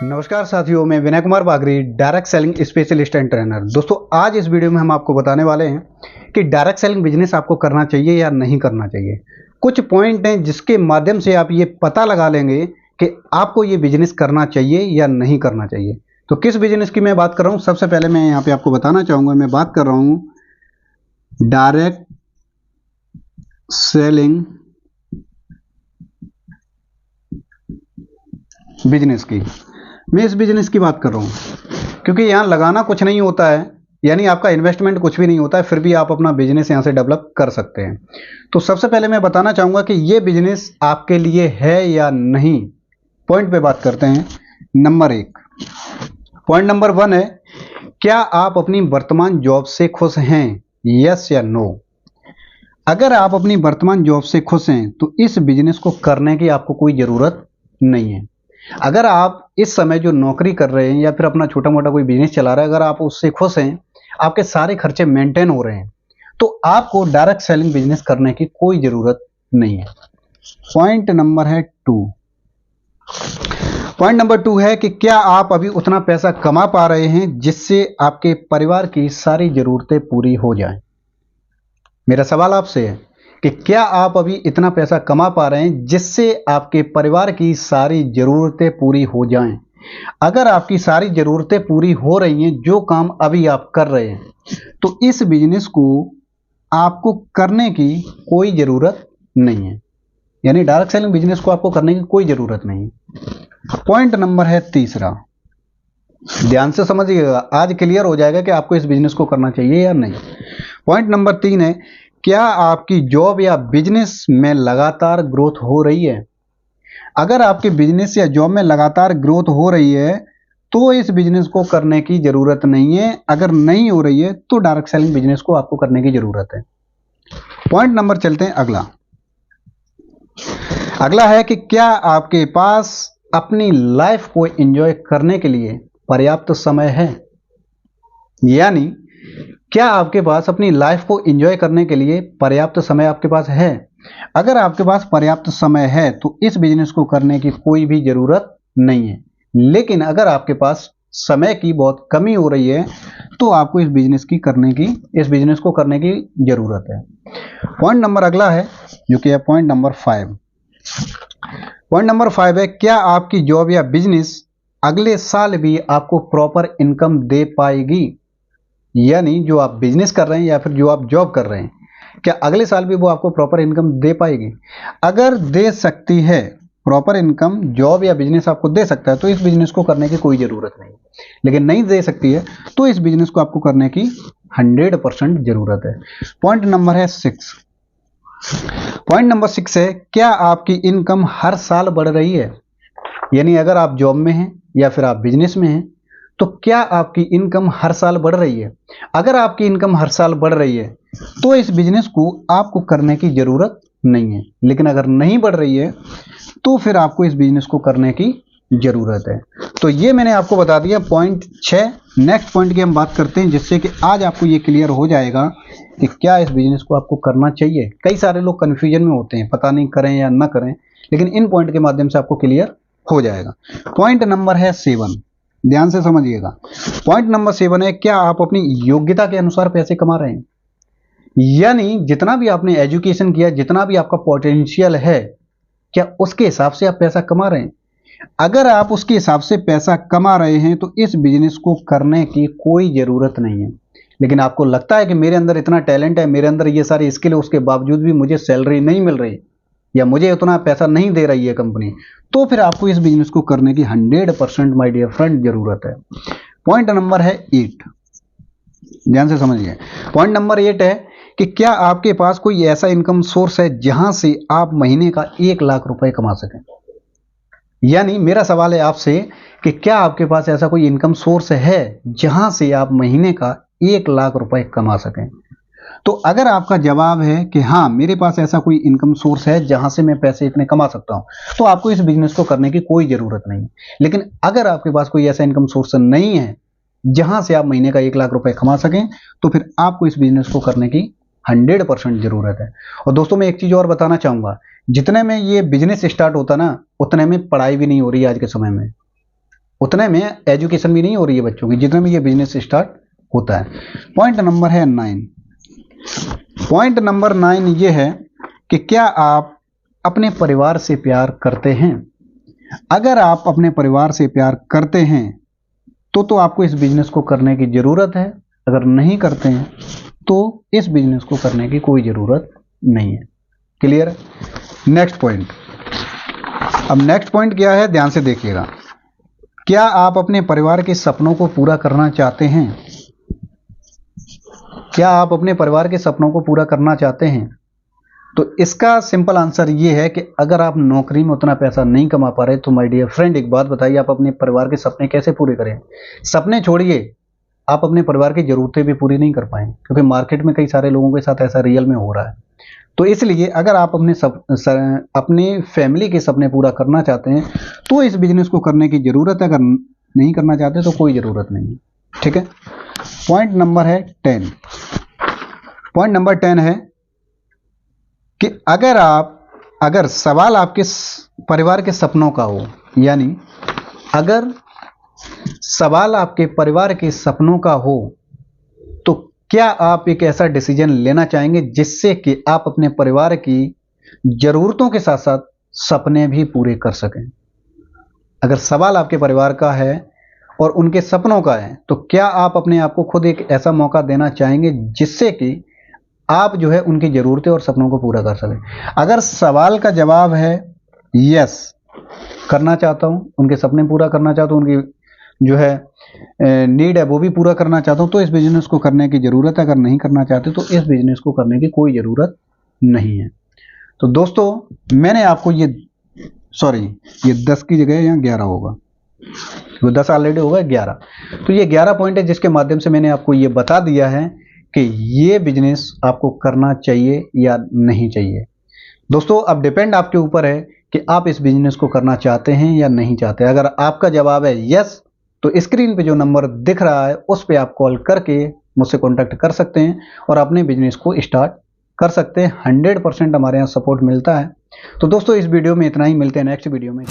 नमस्कार साथियों, मैं Vinay Kumar Bagri, direct selling specialist and trainer. दोस्तों, आज इस वीडियो में हम आपको बताने वाले हैं कि डायरेक्ट सेलिंग बिजनेस आपको करना चाहिए या नहीं करना चाहिए। कुछ पॉइंट हैं जिसके माध्यम से आप ये पता लगा लेंगे कि आपको ये बिजनेस करना चाहिए या नहीं करना चाहिए। तो किस बिजनेस की मैं बात कर रहा हूँ, सबसे पहले मैं यहाँ पे आपको बताना चाहूँगा, मैं बात कर रहा हूँ डायरेक्ट सेलिंग बिजनेस की। मैं इस बिजनेस की बात कर रहा हूँ क्योंकि यहाँ लगाना कुछ नहीं होता है, यानी आपका इन्वेस्टमेंट कुछ भी नहीं होता है, फिर भी आप अपना बिजनेस यहाँ से डेवलप कर सकते हैं। तो सबसे पहले मैं बताना चाहूँगा कि ये बिजनेस आपके लिए है या नहीं। पॉइंट पे बात करते हैं। नंबर 1, पॉइंट नंबर 1 है, क्या आप अपनी वर्तमान जॉब से खुश हैं? यस या नो। अगर आप अपनी वर्तमान जॉब से खुश हैं तो इस बिजनेस को करने की आपको कोई ज़रूरत नहीं है। अगर आप इस समय जो नौकरी कर रहे हैं या फिर अपना छोटा मोटा कोई बिजनेस चला रहे हैं, अगर आप उससे खुश हैं, आपके सारे खर्चे मेंटेन हो रहे हैं, तो आपको डायरेक्ट सेलिंग बिजनेस करने की कोई ज़रूरत नहीं है। पॉइंट नंबर है 2। पॉइंट नंबर 2 है कि क्या आप अभी उतना पैसा कमा पा रहे हैं जिससे आपके परिवार की सारी ज़रूरतें पूरी हो जाएं। मेरा सवाल आपसे है कि क्या आप अभी इतना पैसा कमा पा रहे हैं जिससे आपके परिवार की सारी ज़रूरतें पूरी हो जाएं। अगर आपकी सारी ज़रूरतें पूरी हो रही हैं, जो काम अभी आप कर रहे हैं, तो इस बिजनेस को आपको करने की कोई ज़रूरत नहीं है, यानी डायरेक्ट सेलिंग बिजनेस को आपको करने की कोई ज़रूरत नहीं है। पॉइंट नंबर है 3, ध्यान से समझिएगा, आज क्लियर हो जाएगा कि आपको इस बिजनेस को करना चाहिए या नहीं। पॉइंट नंबर 3 है, क्या आपकी जॉब या बिजनेस में लगातार ग्रोथ हो रही है? अगर आपके बिजनेस या जॉब में लगातार ग्रोथ हो रही है तो इस बिजनेस को करने की जरूरत नहीं है। अगर नहीं हो रही है तो डायरेक्ट सेलिंग बिजनेस को आपको करने की जरूरत है। पॉइंट नंबर चलते हैं अगला। अगला है कि क्या आपके पास अपनी लाइफ को एंजॉय करने के लिए पर्याप्त समय है? यानी क्या आपके पास अपनी लाइफ को एंजॉय करने के लिए पर्याप्त समय आपके पास है? अगर आपके पास पर्याप्त समय है तो इस बिजनेस को करने की कोई भी ज़रूरत नहीं है। लेकिन अगर आपके पास समय की बहुत कमी हो रही है तो आपको इस बिजनेस को करने की ज़रूरत है। पॉइंट नंबर अगला है जो कि है पॉइंट नंबर 5। पॉइंट नंबर 5 है, क्या आपकी जॉब या बिजनेस अगले साल भी आपको प्रॉपर इनकम दे पाएगी? यानी जो आप बिजनेस कर रहे हैं या फिर जो आप जॉब कर रहे हैं, क्या अगले साल भी वो आपको प्रॉपर इनकम दे पाएगी? अगर दे सकती है, प्रॉपर इनकम जॉब या बिजनेस आपको दे सकता है तो इस बिजनेस को करने की कोई ज़रूरत नहीं। लेकिन नहीं दे सकती है तो इस बिजनेस को आपको करने की 100% ज़रूरत है। पॉइंट नंबर है 6। पॉइंट नंबर 6 है, क्या आपकी इनकम हर साल बढ़ रही है? यानी अगर आप जॉब में हैं या फिर आप बिजनेस में हैं तो क्या आपकी इनकम हर साल बढ़ रही है? अगर आपकी इनकम हर साल बढ़ रही है तो इस बिजनेस को आपको करने की ज़रूरत नहीं है। लेकिन अगर नहीं बढ़ रही है तो फिर आपको इस बिजनेस को करने की ज़रूरत है। तो ये मैंने आपको बता दिया पॉइंट 6। नेक्स्ट पॉइंट की हम बात करते हैं जिससे कि आज आपको ये क्लियर हो जाएगा कि क्या इस बिजनेस को आपको करना चाहिए। कई सारे लोग कन्फ्यूजन में होते हैं, पता नहीं करें या ना करें, लेकिन इन पॉइंट के माध्यम से आपको क्लियर हो जाएगा। पॉइंट नंबर है 7, ध्यान से समझिएगा। पॉइंट नंबर 7 है, क्या आप अपनी योग्यता के अनुसार पैसे कमा रहे हैं? यानी जितना भी आपने एजुकेशन किया, जितना भी आपका पोटेंशियल है, क्या उसके हिसाब से आप पैसा कमा रहे हैं? अगर आप उसके हिसाब से पैसा कमा रहे हैं तो इस बिजनेस को करने की कोई ज़रूरत नहीं है। लेकिन आपको लगता है कि मेरे अंदर इतना टैलेंट है, मेरे अंदर ये सारी स्किल है, उसके बावजूद भी मुझे सैलरी नहीं मिल रही या मुझे उतना पैसा नहीं दे रही है कंपनी, तो फिर आपको इस बिजनेस को करने की 100% माय डियर फ्रेंड ज़रूरत है। पॉइंट नंबर है 8, ध्यान से समझिए। पॉइंट नंबर 8 है कि क्या आपके पास कोई ऐसा इनकम सोर्स है जहां से आप महीने का 1 लाख रुपए कमा सकें? यानी मेरा सवाल है आपसे कि क्या आपके पास ऐसा कोई इनकम सोर्स है जहां से आप महीने का 1 लाख रुपए कमा सकें? तो अगर आपका जवाब है कि हाँ, मेरे पास ऐसा कोई इनकम सोर्स है जहां से मैं पैसे इतने कमा सकता हूं, तो आपको इस बिजनेस को करने की कोई ज़रूरत नहीं। लेकिन अगर आपके पास कोई ऐसा इनकम सोर्स नहीं है जहां से आप महीने का 1 लाख रुपए कमा सकें, तो फिर आपको इस बिजनेस को करने की 100% ज़रूरत है। और दोस्तों, मैं एक चीज़ और बताना चाहूँगा, जितने में ये बिजनेस स्टार्ट होता ना, उतने में पढ़ाई भी नहीं हो रही आज के समय में। उतने में एजुकेशन भी नहीं हो रही है बच्चों की जितने में ये बिजनेस स्टार्ट होता है। पॉइंट नंबर है 9। पॉइंट नंबर 9 ये है कि क्या आप अपने परिवार से प्यार करते हैं। अगर आप अपने परिवार से प्यार करते हैं तो आपको इस बिजनेस को करने की ज़रूरत है। अगर नहीं करते हैं तो इस बिजनेस को करने की कोई ज़रूरत नहीं है। क्लियर। Next point. अब नेक्स्ट पॉइंट क्या है, ध्यान से देखिएगा। क्या आप अपने परिवार के सपनों को पूरा करना चाहते हैं। क्या आप अपने परिवार के सपनों को पूरा करना चाहते हैं। तो इसका सिंपल आंसर ये है कि अगर आप नौकरी में उतना पैसा नहीं कमा पा रहे तो माय डियर फ्रेंड एक बात बताइए, आप अपने परिवार के सपने कैसे पूरे करें। सपने छोड़िए, आप अपने परिवार की ज़रूरतें भी पूरी नहीं कर पाएंगे, क्योंकि मार्केट में कई सारे लोगों के साथ ऐसा रियल में हो रहा है। तो इसलिए अगर आप अपने फैमिली के सपने पूरा करना चाहते हैं तो इस बिजनेस को करने की ज़रूरत है। अगर नहीं करना चाहते तो कोई ज़रूरत नहीं है। ठीक है। पॉइंट नंबर है 10। पॉइंट नंबर 10 है कि अगर सवाल आपके परिवार के सपनों का हो, यानी अगर सवाल आपके परिवार के सपनों का हो तो क्या आप एक ऐसा डिसीजन लेना चाहेंगे जिससे कि आप अपने परिवार की जरूरतों के साथ साथ सपने भी पूरे कर सकें। अगर सवाल आपके परिवार का है और उनके सपनों का है तो क्या आप अपने आप को खुद एक ऐसा मौका देना चाहेंगे जिससे कि आप जो है उनकी ज़रूरतें और सपनों को पूरा कर सकें। अगर सवाल का जवाब है यस, करना चाहता हूं, उनके सपने पूरा करना चाहता हूं, उनकी जो है नीड है वो भी पूरा करना चाहता हूं, तो इस बिजनेस को करने की ज़रूरत है। अगर नहीं करना चाहते तो इस बिजनेस को करने की कोई ज़रूरत नहीं है। तो दोस्तों मैंने आपको ये 10 की जगह यहाँ 11 होगा, वो 10 ऑलरेडी होगा, 11। तो ये 11 पॉइंट है जिसके माध्यम से मैंने आपको ये बता दिया है कि ये बिजनेस आपको करना चाहिए या नहीं चाहिए। दोस्तों अब डिपेंड आपके ऊपर है कि आप इस बिजनेस को करना चाहते हैं या नहीं चाहते। अगर आपका जवाब है यस तो स्क्रीन पे जो नंबर दिख रहा है उस पे आप कॉल करके मुझसे कॉन्टैक्ट कर सकते हैं और अपने बिजनेस को स्टार्ट कर सकते हैं। 100% हमारे यहाँ सपोर्ट मिलता है। तो दोस्तों इस वीडियो में इतना ही, मिलते हैं नेक्स्ट वीडियो में।